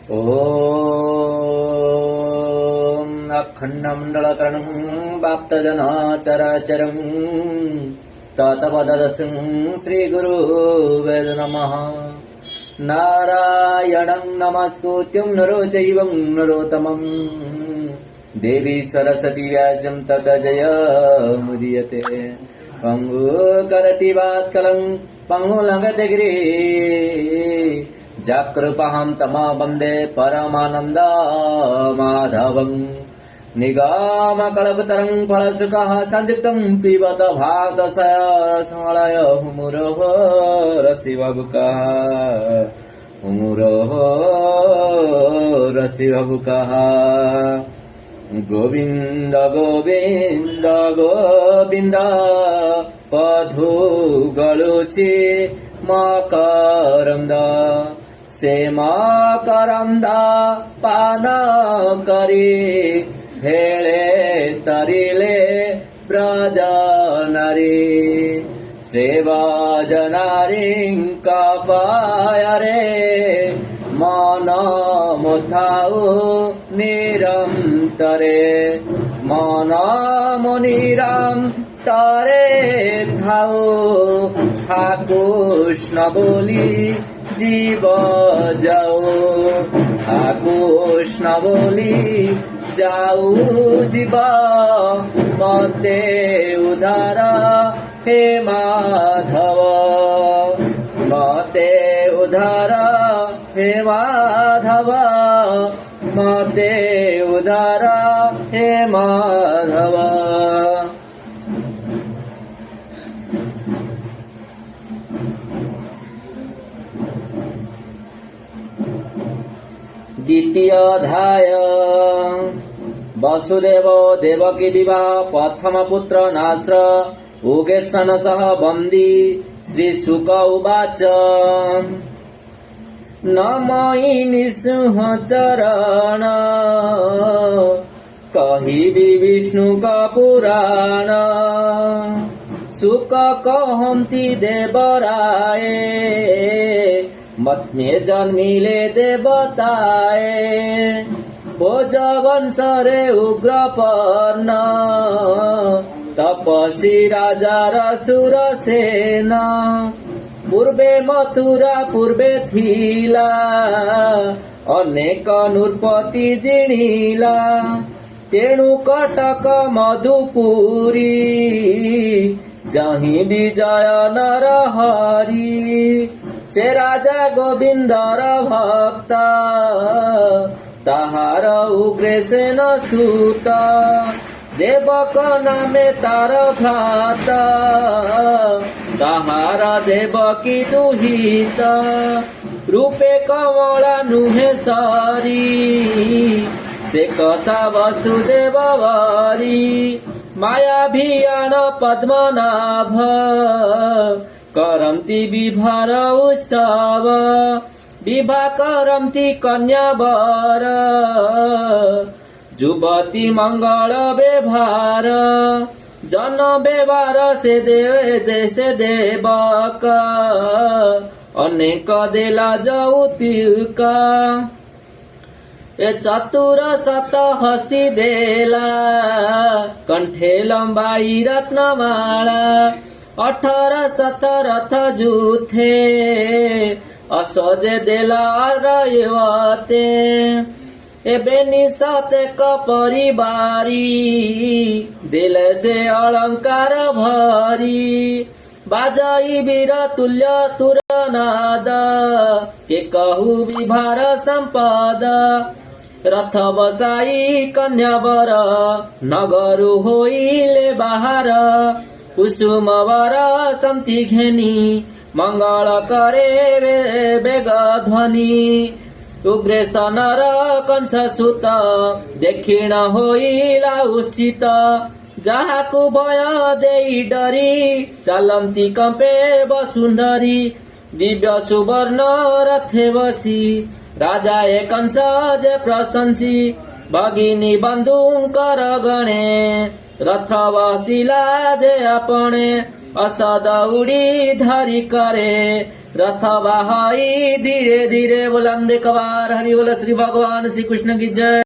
ॐ अखण्डमण्डलकरणं वाप्तजनाचराचरं तत्पददर्शं श्रीगुरुवे नमः। नारायणं नमस्कृत्यं नरो चैवं नरोत्तमं देवी सरस्वती व्यासं ततो जयमुदीयते। पंगुकरति वात्कलं पंगुलङ्घयते गिरिं जाकृपहं तमा वन्दे परमानन्दमाधवं। निगमकल्पतरुं फलश्रुकः संयुक्तं पिबत भागदशमलय मुमुरोः रसिवबुकः रसिवबुकः। गोविन्द गोविन्द गोविन्द पधु गलुचि मकरन्द से मकरन्द पान करी भेळे तरिले ब्रज नारी। सेवा जनारिं कपाय रे मन मुथाउ निरन्तरे। मन मुनिरन्तरे थाउ कृष्ण बोली जीव जाओ। कृष्ण बोली जाऊ जीव मते उद्धार हे माधव। मते उद्धार हे माधव। मते उद्धार हे माधव। द्वितीय अध्याय वसुदेव देवकी विवाह प्रथम पुत्र नास्र उगेर्षण सह बन्दी। श्री शुक उवाच न मयि निःसिंह चरण कहिबि विष्णुक पुराण। शुक कहन्ति देवराये मत्मे जन्मिले देवताए। भोजवंशरे उग्रपर्ण तपसी राजार सुरसेना। पूर्वे मथुरा पूर्वे थिला अनेक नृपति जिणिला। तेणु कटक मधुपुरी जहि विजय नरहरि। से राजा गोविंदर भक्त ताहार उग्रसेन सूत। देवक नामे तार भ्राता ताहार देवकी दुहित। रूपे कमला नुहे सारी से कथा वसुदेव वारी। मायाभियान पद्मनाभ करन्ति विभार उत्सव। विवाह करन्ति कन्यावर युवती मंगल व्यवहार। जन व्यवहार से देश देवक अनेक देला जौतिक। ए चतुर सत हस्ती देला कंठे लंबाई रत्नमाला। 18 शत रथ जूथे असजे देला रयवते। एबे निसते परिवारी दिले से अलंकार भरी। बाजाई वीर तुल्य तुरनाद के कहू विभार संपद। रथ बसाई कन्यावर नगरु होइले बाहर। कुसुम वर संति घेनी मंगल करे बेग ध्वनि। उग्रेसनर कंस सुत दक्षिण होइला उचित। जाहाकु भय देई डरी चलन्ति कंपे वसुंधरी। दिव्य सुवर्ण रथे बसी राजा ए कंस जे प्रशंसी। भगिनी बंधुकर गणे रथ बसिला जे अपने। असद उड़ी धरी करे रथ बहाई धीरे धीरे बुलंद कबार। हरि बोल श्री भगवान श्री कृष्ण की जय।